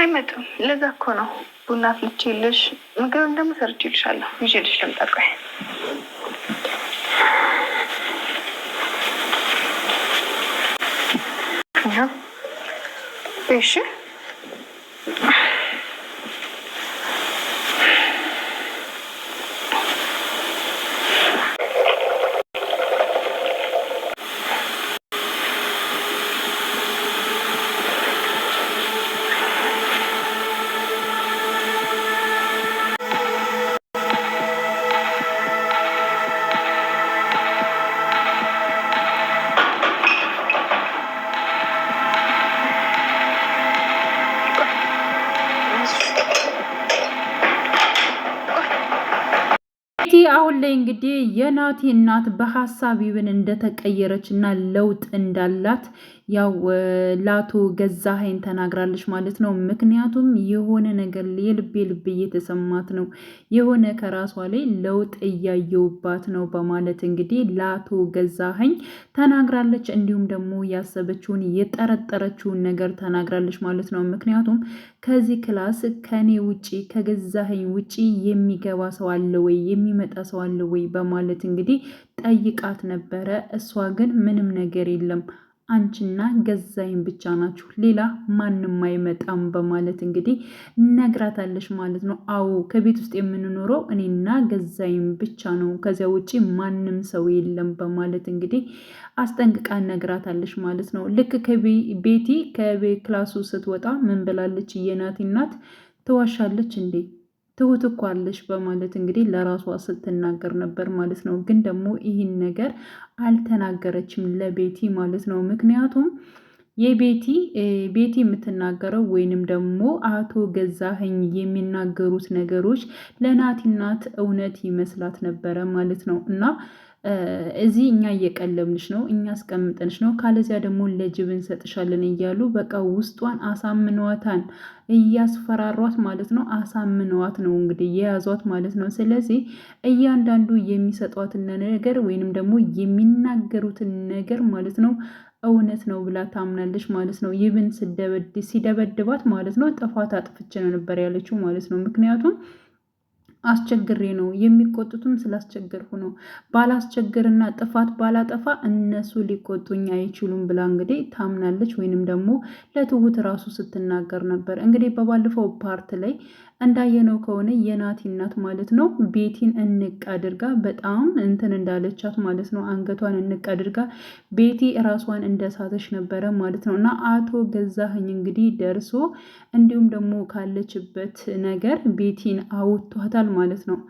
አይመጡም። ለዛ እኮ ነው ቡና አፍልቼልሽ ምግብ እንደምሰርችልሻለሁ ይዤልሽ ልምጣ። ቆይ እሺ አሁን ላይ እንግዲህ የናቲ እናት በሀሳብ ይብን እንደተቀየረች እና ለውጥ እንዳላት ያው ላቶ ገዛኸኝ ተናግራለች ማለት ነው። ምክንያቱም የሆነ ነገር የልቤ ልብ እየተሰማት ነው፣ የሆነ ከራሷ ላይ ለውጥ እያየውባት ነው በማለት እንግዲህ ላቶ ገዛኸኝ ተናግራለች። እንዲሁም ደግሞ ያሰበችውን የጠረጠረችውን ነገር ተናግራለች ማለት ነው። ምክንያቱም ከዚህ ክላስ ከኔ ውጪ ከገዛኸኝ ውጪ የሚገባ ሰው አለ ወይ የሚመጣ ሰው አለ ወይ በማለት እንግዲህ ጠይቃት ነበረ። እሷ ግን ምንም ነገር የለም አንቺና ገዛኸኝ ብቻ ናችሁ፣ ሌላ ማንም አይመጣም በማለት እንግዲህ ነግራታለች ማለት ነው። አዎ ከቤት ውስጥ የምንኖረው እኔና ገዛኸኝ ብቻ ነው፣ ከዚያ ውጪ ማንም ሰው የለም በማለት እንግዲህ አስጠንቅቃ ነግራታለች ማለት ነው። ልክ ቤቲ ክላሱ ስትወጣ ምን ብላለች? የናቲ እናት ትዋሻለች እንዴ ትሁት እኮ አለሽ በማለት እንግዲህ ለራሷ ስትናገር ነበር ማለት ነው። ግን ደግሞ ይህን ነገር አልተናገረችም ለቤቲ ማለት ነው። ምክንያቱም ቤቲ የምትናገረው ወይንም ደግሞ አቶ ገዛኸኝ የሚናገሩት ነገሮች ለናቲ እናት እውነት ይመስላት ነበረ ማለት ነው። እና እዚህ እኛ እየቀለብንሽ ነው፣ እኛ አስቀምጠንሽ ነው፣ ካለዚያ ደግሞ ለጅብ እንሰጥሻለን እያሉ በቃ ውስጧን አሳምነዋታን እያስፈራሯት ማለት ነው። አሳምነዋት ነው እንግዲህ የያዟት ማለት ነው። ስለዚህ እያንዳንዱ የሚሰጧትን ነገር ወይንም ደግሞ የሚናገሩትን ነገር ማለት ነው እውነት ነው ብላ ታምናለች ማለት ነው። ይብን ሲደበድባት ማለት ነው ጥፋት አጥፍቼ ነው ነበር ያለችው ማለት ነው። ምክንያቱም አስቸግሬ ነው የሚቆጡትም ስላስቸገርኩ ነው፣ ባላስቸግርና ጥፋት ባላጠፋ እነሱ ሊቆጡኝ አይችሉም ብላ እንግዲህ ታምናለች። ወይንም ደግሞ ለትሁት ራሱ ስትናገር ነበር። እንግዲህ በባለፈው ፓርት ላይ እንዳየነው ከሆነ የናቲ እናት ማለት ነው ቤቲን እንቅ አድርጋ በጣም እንትን እንዳለቻት ማለት ነው። አንገቷን እንቅ አድርጋ ቤቲ ራሷን እንደሳተች ነበረ ማለት ነው። እና አቶ ገዛኸኝ እንግዲህ ደርሶ እንዲሁም ደግሞ ካለችበት ነገር ቤቲን አውጥቷታል ማለት ነው።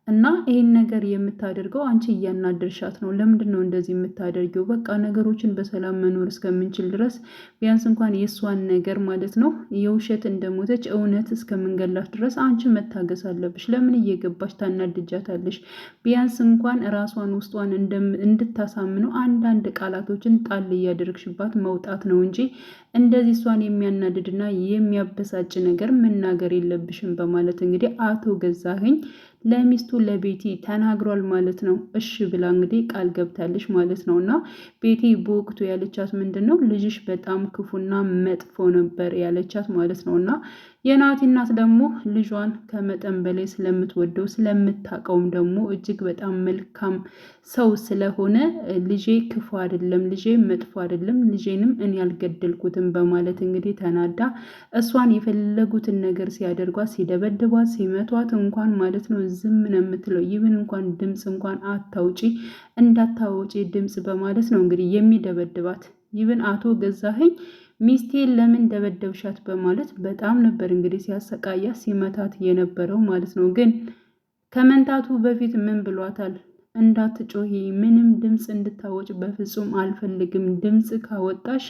እና ይህን ነገር የምታደርገው አንቺ እያናደርሻት ነው። ለምንድን ነው እንደዚህ የምታደርጊው? በቃ ነገሮችን በሰላም መኖር እስከምንችል ድረስ ቢያንስ እንኳን የእሷን ነገር ማለት ነው የውሸት እንደሞተች እውነት እስከምንገላት ድረስ አንቺ መታገስ አለብሽ። ለምን እየገባሽ ታናድጃታለሽ? ቢያንስ እንኳን ራሷን ውስጧን እንድታሳምነው አንዳንድ ቃላቶችን ጣል እያደረግሽባት መውጣት ነው እንጂ እንደዚህ እሷን የሚያናድድና የሚያበሳጭ ነገር መናገር የለብሽም በማለት እንግዲህ አቶ ገዛኸኝ ለሚስቱ ለቤቲ ተናግሯል ማለት ነው። እሺ ብላ እንግዲህ ቃል ገብታለች ማለት ነው። እና ቤቲ በወቅቱ ያለቻት ምንድን ነው ልጅሽ በጣም ክፉና መጥፎ ነበር ያለቻት ማለት ነው። እና የናቲ እናት ደግሞ ልጇን ከመጠን በላይ ስለምትወደው ስለምታውቀውም ደግሞ እጅግ በጣም መልካም ሰው ስለሆነ ልጄ ክፉ አይደለም፣ ልጄ መጥፎ አይደለም፣ ልጄንም እኔ ያልገደልኩትም በማለት እንግዲህ ተናዳ እሷን የፈለጉትን ነገር ሲያደርጓት፣ ሲደበድቧት፣ ሲመቷት እንኳን ማለት ነው ዝም ነው የምትለው። ይብን እንኳን ድምፅ እንኳን አታውጪ እንዳታወጪ ድምፅ በማለት ነው እንግዲህ የሚደበድባት። ይብን አቶ ገዛኸኝ ሚስቴን ለምን ደበደብሻት በማለት በጣም ነበር እንግዲህ ሲያሰቃያት ሲመታት የነበረው ማለት ነው። ግን ከመንታቱ በፊት ምን ብሏታል? እንዳትጮሂ፣ ምንም ድምፅ እንድታወጭ በፍጹም አልፈልግም፣ ድምፅ ካወጣሽ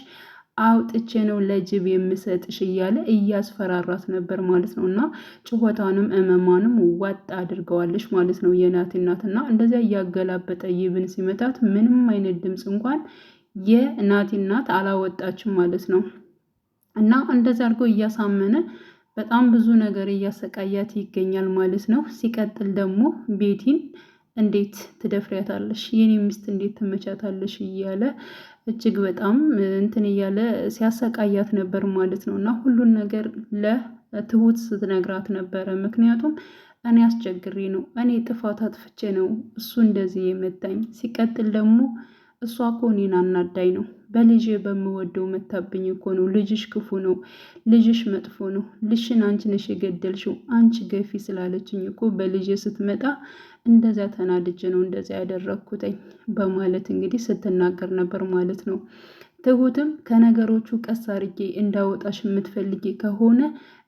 አውጥቼ ነው ለጅብ የምሰጥሽ እያለ እያስፈራራት ነበር ማለት ነው። እና ጩኸቷንም እመሟንም ዋጥ አድርገዋለች ማለት ነው የናቲ እናትና እንደዚያ እያገላበጠ ይብን ሲመታት ምንም አይነት ድምፅ እንኳን የናቲ እናት አላወጣችም ማለት ነው። እና እንደዚያ አድርጎ እያሳመነ በጣም ብዙ ነገር እያሰቃያት ይገኛል ማለት ነው። ሲቀጥል ደግሞ ቤቲን እንዴት ትደፍሪያታለሽ? የኔ ሚስት እንዴት ትመቻታለሽ? እያለ እጅግ በጣም እንትን እያለ ሲያሰቃያት ነበር ማለት ነው። እና ሁሉን ነገር ትሁት ስትነግራት ነበረ። ምክንያቱም እኔ አስቸግሬ ነው፣ እኔ ጥፋት አጥፍቼ ነው እሱ እንደዚህ የመታኝ። ሲቀጥል ደግሞ እሷ እኮ እኔን አናዳኝ ነው፣ በልጄ በምወደው መታብኝ እኮ ነው። ልጅሽ ክፉ ነው፣ ልጅሽ መጥፎ ነው፣ ልጅሽን አንቺ ነሽ የገደልሽው፣ አንቺ ገፊ ስላለችኝ እኮ በልጄ ስትመጣ እንደዚያ ተናድጄ ነው እንደዚያ ያደረግኩትኝ በማለት እንግዲህ ስትናገር ነበር ማለት ነው። ትሁትም ከነገሮቹ ቀስ አርጌ እንዳወጣሽ የምትፈልጊ ከሆነ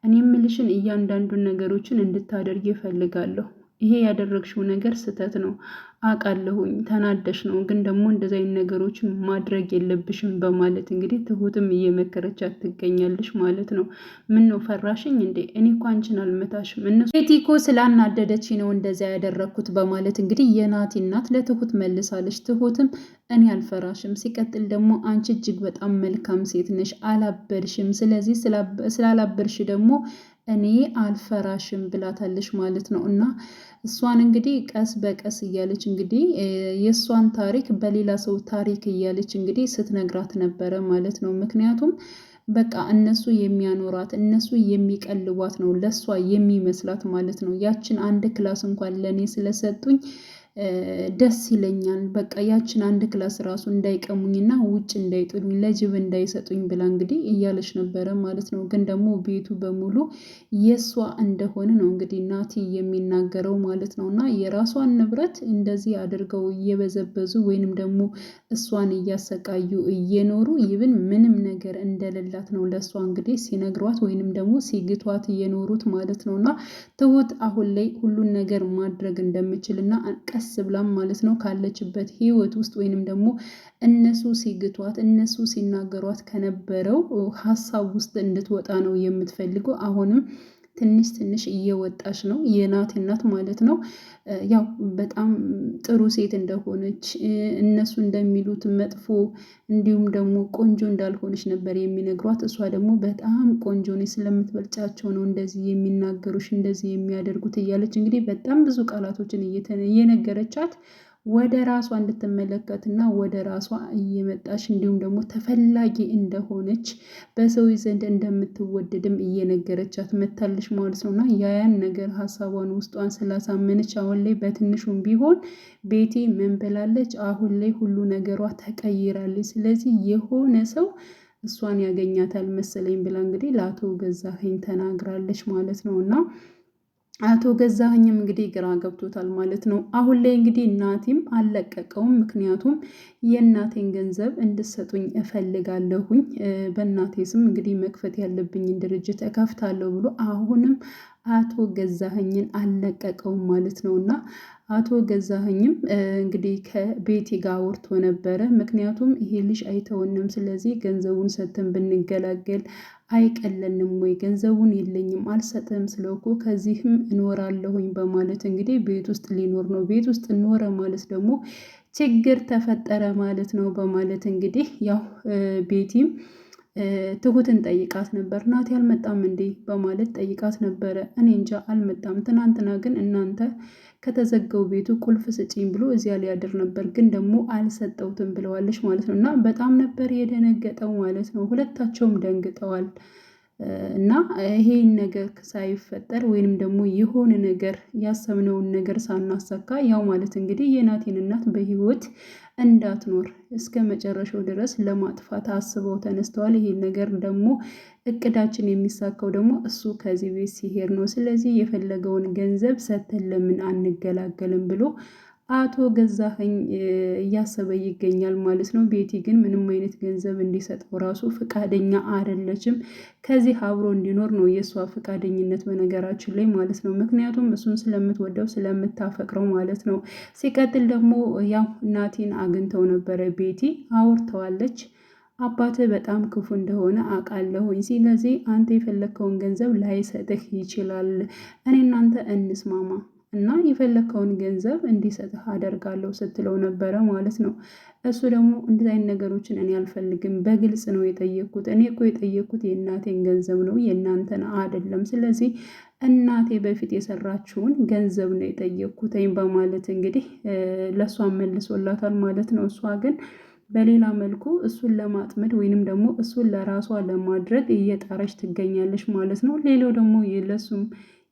እኔ የምልሽን እያንዳንዱን ነገሮችን እንድታደርጊ እፈልጋለሁ። ይሄ ያደረግሽው ነገር ስህተት ነው አውቃለሁኝ፣ ተናደሽ ነው፣ ግን ደግሞ እንደዚህ አይነት ነገሮችን ማድረግ የለብሽም በማለት እንግዲህ ትሁትም እየመከረቻት ትገኛለች ማለት ነው። ምን ነው ፈራሽኝ እንዴ? እኔ እኮ አንቺን አልመታሽም፣ እነሱ ቤቲ እኮ ስላናደደች ነው እንደዚያ ያደረግኩት በማለት እንግዲህ የናቲ እናት ለትሁት መልሳለች። ትሁትም እኔ አልፈራሽም፣ ሲቀጥል ደግሞ አንቺ እጅግ በጣም መልካም ሴት ነሽ፣ አላበድሽም። ስለዚህ ስላላበድሽ ደግሞ እኔ አልፈራሽም ብላታለች ማለት ነው። እና እሷን እንግዲህ ቀስ በቀስ እያለች እንግዲህ የእሷን ታሪክ በሌላ ሰው ታሪክ እያለች እንግዲህ ስትነግራት ነበረ ማለት ነው። ምክንያቱም በቃ እነሱ የሚያኖራት እነሱ የሚቀልቧት ነው ለእሷ የሚመስላት ማለት ነው። ያችን አንድ ክላስ እንኳን ለእኔ ስለሰጡኝ ደስ ይለኛል። በቃ ያችን አንድ ክላስ ራሱ እንዳይቀሙኝና ውጭ እንዳይጥሉኝ ለጅብ እንዳይሰጡኝ ብላ እንግዲህ እያለች ነበረ ማለት ነው። ግን ደግሞ ቤቱ በሙሉ የእሷ እንደሆነ ነው እንግዲህ ናቲ የሚናገረው ማለት ነው። እና የራሷን ንብረት እንደዚህ አድርገው እየበዘበዙ ወይንም ደግሞ እሷን እያሰቃዩ እየኖሩ ይብን ምንም ነገር እንደሌላት ነው ለእሷ እንግዲህ ሲነግሯት ወይንም ደግሞ ሲግቷት እየኖሩት ማለት ነው። እና ትሁት አሁን ላይ ሁሉን ነገር ማድረግ እንደምችልና ቀስ ብላም ማለት ነው ካለችበት ህይወት ውስጥ ወይንም ደግሞ እነሱ ሲግቷት እነሱ ሲናገሯት ከነበረው ሀሳብ ውስጥ እንድትወጣ ነው የምትፈልገው። አሁንም ትንሽ ትንሽ እየወጣች ነው የናቲ እናት ማለት ነው። ያው በጣም ጥሩ ሴት እንደሆነች እነሱ እንደሚሉት መጥፎ እንዲሁም ደግሞ ቆንጆ እንዳልሆነች ነበር የሚነግሯት። እሷ ደግሞ በጣም ቆንጆ ነች፣ ስለምትበልጫቸው ነው እንደዚህ የሚናገሩሽ እንደዚህ የሚያደርጉት እያለች እንግዲህ በጣም ብዙ ቃላቶችን እየነገረቻት ወደ ራሷ እንድትመለከትና ወደ ራሷ እየመጣች እንዲሁም ደግሞ ተፈላጊ እንደሆነች በሰው ዘንድ እንደምትወደድም እየነገረቻት መታለች ማለት ነው። እና ያን ነገር ሀሳቧን ውስጧን ስላሳመነች አሁን ላይ በትንሹም ቢሆን ቤቲ ምን ብላለች? አሁን ላይ ሁሉ ነገሯ ተቀይራለች። ስለዚህ የሆነ ሰው እሷን ያገኛታል መሰለኝ ብላ እንግዲህ ለአቶ ገዛኸኝ ተናግራለች ማለት ነው። እና አቶ ገዛኸኝም እንግዲህ ግራ ገብቶታል ማለት ነው። አሁን ላይ እንግዲህ እናቴም አልለቀቀውም። ምክንያቱም የእናቴን ገንዘብ እንድሰጡኝ እፈልጋለሁኝ፣ በእናቴ ስም እንግዲህ መክፈት ያለብኝን ድርጅት እከፍታለሁ ብሎ አሁንም አቶ ገዛኸኝን አልለቀቀውም ማለት ነው። እና አቶ ገዛኸኝም እንግዲህ ከቤቲ ጋር አውርቶ ነበረ። ምክንያቱም ይሄ ልጅ አይተውንም፣ ስለዚህ ገንዘቡን ሰጥተን ብንገላገል አይቀለንም ወይ? ገንዘቡን የለኝም አልሰጥም ስለኮ ከዚህም እኖራለሁኝ በማለት እንግዲህ ቤት ውስጥ ሊኖር ነው። ቤት ውስጥ ኖረ ማለት ደግሞ ችግር ተፈጠረ ማለት ነው በማለት እንግዲህ ያው ቤቲም ትሁትን ጠይቃት ነበር። ናቲ አልመጣም እንዴ በማለት ጠይቃት ነበረ። እኔ እንጃ አልመጣም፣ ትናንትና ግን እናንተ ከተዘጋው ቤቱ ቁልፍ ስጪኝ ብሎ እዚያ ሊያድር ነበር፣ ግን ደግሞ አልሰጠውትም ብለዋለች ማለት ነው። እና በጣም ነበር የደነገጠው ማለት ነው። ሁለታቸውም ደንግጠዋል። እና ይሄን ነገር ሳይፈጠር ወይንም ደግሞ የሆነ ነገር ያሰብነውን ነገር ሳናሳካ ያው ማለት እንግዲህ የናቲን እናት በህይወት እንዳትኖር እስከ መጨረሻው ድረስ ለማጥፋት አስበው ተነስተዋል። ይሄን ነገር ደግሞ እቅዳችን የሚሳካው ደግሞ እሱ ከዚህ ቤት ሲሄድ ነው። ስለዚህ የፈለገውን ገንዘብ ሰጥተን ለምን አንገላገልም ብሎ አቶ ገዛኸኝ እያሰበ ይገኛል ማለት ነው። ቤቲ ግን ምንም አይነት ገንዘብ እንዲሰጠው ራሱ ፈቃደኛ አይደለችም። ከዚህ አብሮ እንዲኖር ነው የእሷ ፈቃደኝነት በነገራችን ላይ ማለት ነው። ምክንያቱም እሱን ስለምትወደው ስለምታፈቅረው ማለት ነው። ሲቀጥል ደግሞ ያው ናቲን አግኝተው ነበረ፣ ቤቲ አውርተዋለች። አባትህ በጣም ክፉ እንደሆነ አውቃለሁኝ። ስለዚህ አንተ የፈለግከውን ገንዘብ ላይሰጥህ ይችላል። እኔ እናንተ እንስማማ እና የፈለግከውን ገንዘብ እንዲሰጥህ አደርጋለሁ ስትለው ነበረ ማለት ነው። እሱ ደግሞ እንደዚህ አይነት ነገሮችን እኔ አልፈልግም፣ በግልጽ ነው የጠየቅኩት። እኔ እኮ የጠየቅኩት የእናቴን ገንዘብ ነው የእናንተን አይደለም። ስለዚህ እናቴ በፊት የሰራችውን ገንዘብ ነው የጠየቅኩትኝ በማለት እንግዲህ ለእሷ መልሶላታል ማለት ነው። እሷ ግን በሌላ መልኩ እሱን ለማጥመድ ወይንም ደግሞ እሱን ለራሷ ለማድረግ እየጣረች ትገኛለች ማለት ነው። ሌላው ደግሞ ለሱም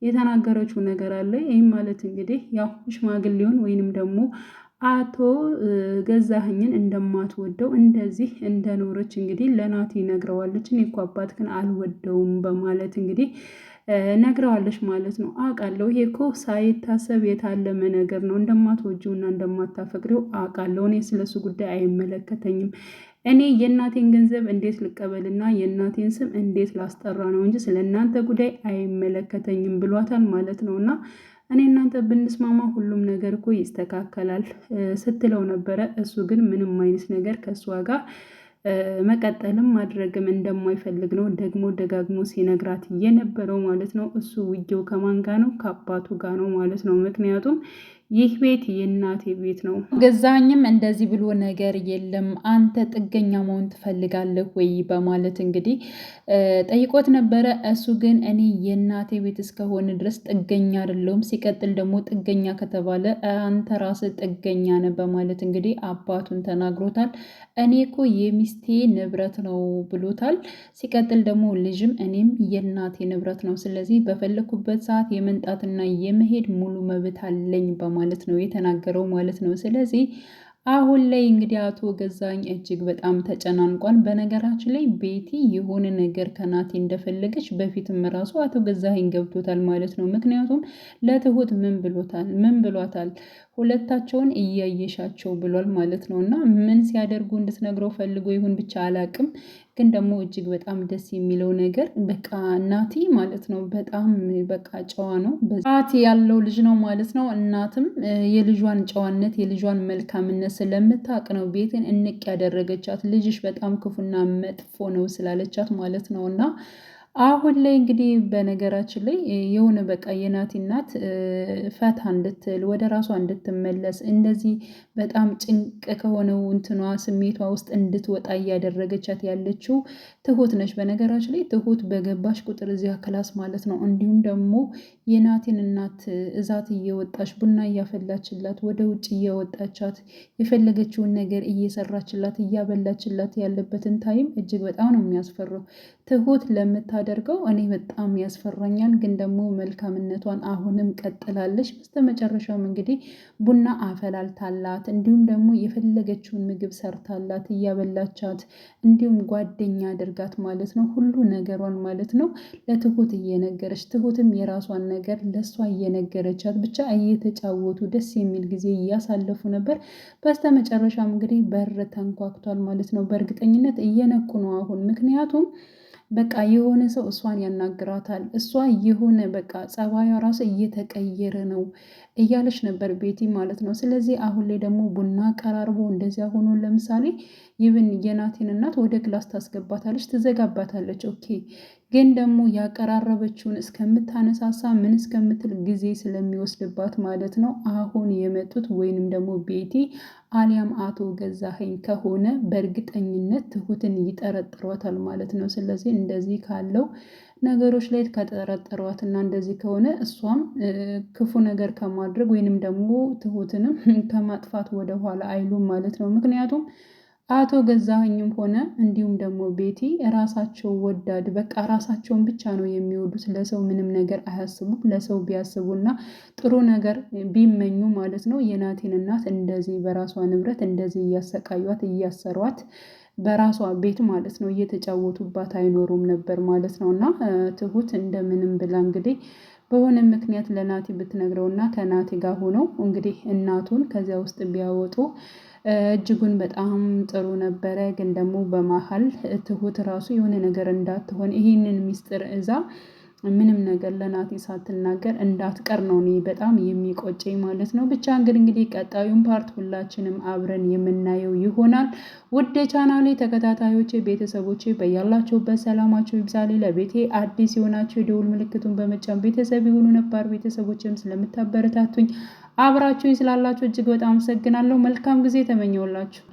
የተናገረችው ነገር አለ። ይህም ማለት እንግዲህ ያው ሽማግሌውን ወይንም ደግሞ አቶ ገዛኸኝን እንደማትወደው እንደዚህ እንደኖረች እንግዲህ ለናቲ ነግረዋለች። እኔ እኮ አባትህን አልወደውም በማለት እንግዲህ ነግረዋለች ማለት ነው። አውቃለሁ፣ ይሄ እኮ ሳይታሰብ የታለመ ነገር ነው። እንደማትወጂውና እንደማታፈቅሪው አውቃለሁ። እኔ ስለሱ ጉዳይ አይመለከተኝም። እኔ የእናቴን ገንዘብ እንዴት ልቀበልና የእናቴን ስም እንዴት ላስጠራ ነው እንጂ ስለ እናንተ ጉዳይ አይመለከተኝም ብሏታል ማለት ነው። እና እኔ እናንተ ብንስማማ ሁሉም ነገር እኮ ይስተካከላል ስትለው ነበረ። እሱ ግን ምንም አይነት ነገር ከእሷ ጋር መቀጠልም ማድረግም እንደማይፈልግ ነው ደግሞ ደጋግሞ ሲነግራት የነበረው ማለት ነው። እሱ ውጊያው ከማን ጋ ነው? ከአባቱ ጋር ነው ማለት ነው። ምክንያቱም ይህ ቤት የእናቴ ቤት ነው። ገዛኸኝም እንደዚህ ብሎ ነገር የለም አንተ ጥገኛ መሆን ትፈልጋለህ ወይ በማለት እንግዲህ ጠይቆት ነበረ። እሱ ግን እኔ የእናቴ ቤት እስከሆነ ድረስ ጥገኛ አይደለሁም፣ ሲቀጥል ደግሞ ጥገኛ ከተባለ አንተ ራስህ ጥገኛ ነህ በማለት እንግዲህ አባቱን ተናግሮታል። እኔ እኮ የሚስቴ ንብረት ነው ብሎታል። ሲቀጥል ደግሞ ልጅም እኔም የእናቴ ንብረት ነው፣ ስለዚህ በፈለኩበት ሰዓት የመምጣትና የመሄድ ሙሉ መብት አለኝ ማለት ነው የተናገረው ማለት ነው። ስለዚህ አሁን ላይ እንግዲህ አቶ ገዛኸኝ እጅግ በጣም ተጨናንቋል። በነገራችን ላይ ቤቲ የሆነ ነገር ከናቲ እንደፈለገች በፊትም ራሱ አቶ ገዛኸኝ ገብቶታል ማለት ነው። ምክንያቱም ለትሁት ምን ብሏታል? ሁለታቸውን እያየሻቸው ብሏል ማለት ነው። እና ምን ሲያደርጉ እንድትነግረው ፈልጎ ይሁን ብቻ አላቅም። ግን ደግሞ እጅግ በጣም ደስ የሚለው ነገር በቃ ናቲ ማለት ነው በጣም በቃ ጨዋ ነው፣ በጣም ያለው ልጅ ነው ማለት ነው። እናትም የልጇን ጨዋነት የልጇን መልካምነት ስለምታውቅ ነው ቤትን እንቅ ያደረገቻት። ልጅሽ በጣም ክፉና መጥፎ ነው ስላለቻት ማለት ነው። እና አሁን ላይ እንግዲህ በነገራችን ላይ የሆነ በቃ የናቲ እናት ፈታ እንድትል ወደ ራሷ እንድትመለስ እንደዚህ በጣም ጭንቅ ከሆነው እንትኗ ስሜቷ ውስጥ እንድትወጣ እያደረገቻት ያለችው ትሁት ነች። በነገራችን ላይ ትሁት በገባሽ ቁጥር እዚያ ክላስ ማለት ነው እንዲሁም ደግሞ የናቲን እናት እዛት እየወጣች ቡና እያፈላችላት ወደ ውጭ እያወጣቻት የፈለገችውን ነገር እየሰራችላት እያበላችላት ያለበትን ታይም እጅግ በጣም ነው የሚያስፈራው። ትሁት ለምታደርገው እኔ በጣም ያስፈራኛል። ግን ደግሞ መልካምነቷን አሁንም ቀጥላለች። በስተመጨረሻም እንግዲህ ቡና አፈላልታላት እንዲሁም ደግሞ የፈለገችውን ምግብ ሰርታላት እያበላቻት እንዲሁም ጓደኛ አድርጋት ማለት ነው ሁሉ ነገሯን ማለት ነው ለትሁት እየነገረች ትሁትም የራሷን ነገር ለእሷ እየነገረቻት ብቻ እየተጫወቱ ደስ የሚል ጊዜ እያሳለፉ ነበር። በስተመጨረሻም እንግዲህ በር ተንኳክቷል ማለት ነው። በእርግጠኝነት እየነቁ ነው አሁን ምክንያቱም በቃ የሆነ ሰው እሷን ያናግራታል። እሷ የሆነ በቃ ጸባዩ ራሱ እየተቀየረ ነው እያለች ነበር ቤቲ ማለት ነው። ስለዚህ አሁን ላይ ደግሞ ቡና ቀራርቦ እንደዚያ ሆኖ ለምሳሌ ይብን የናቲን እናት ወደ ክላስ ታስገባታለች፣ ትዘጋባታለች። ኦኬ ግን ደግሞ ያቀራረበችውን እስከምታነሳሳ ምን እስከምትል ጊዜ ስለሚወስድባት ማለት ነው አሁን የመጡት ወይንም ደግሞ ቤቲ አሊያም አቶ ገዛኸኝ ከሆነ በእርግጠኝነት ትሁትን ይጠረጥሯታል ማለት ነው። ስለዚህ እንደዚህ ካለው ነገሮች ላይ ከጠረጠሯት እና እንደዚህ ከሆነ እሷም ክፉ ነገር ከማድረግ ወይንም ደግሞ ትሁትንም ከማጥፋት ወደኋላ አይሉም ማለት ነው። ምክንያቱም አቶ ገዛኸኝም ሆነ እንዲሁም ደግሞ ቤቲ ራሳቸው ወዳድ በቃ ራሳቸውን ብቻ ነው የሚወዱት። ለሰው ምንም ነገር አያስቡም። ለሰው ቢያስቡና ጥሩ ነገር ቢመኙ ማለት ነው የናቲን እናት እንደዚህ በራሷ ንብረት እንደዚህ እያሰቃዩት እያሰሯት በራሷ ቤት ማለት ነው እየተጫወቱባት አይኖሩም ነበር ማለት ነው። እና ትሁት እንደምንም ብላ እንግዲህ በሆነ ምክንያት ለናቲ ብትነግረውና ከናቲ ጋር ሆነው እንግዲህ እናቱን ከዚያ ውስጥ ቢያወጡ እጅጉን በጣም ጥሩ ነበረ። ግን ደግሞ በመሀል ትሁት ራሱ የሆነ ነገር እንዳትሆን ይህንን ሚስጥር እዛ ምንም ነገር ለናቲ ሳትናገር እንዳትቀር ነው እኔ በጣም የሚቆጨኝ ማለት ነው። ብቻ እንግዲህ ቀጣዩን ፓርት ሁላችንም አብረን የምናየው ይሆናል። ውድ ቻናሌ ተከታታዮቼ ቤተሰቦቼ በያላችሁበት ሰላማችሁ ይብዛልኝ። ለቤቴ አዲስ የሆናችሁ የደውል ምልክቱን በመጫን ቤተሰብ የሆኑ ነባር ቤተሰቦችም ስለምታበረታቱኝ አብራችሁ ስላላችሁ እጅግ በጣም አመሰግናለሁ። መልካም ጊዜ ተመኘውላችሁ።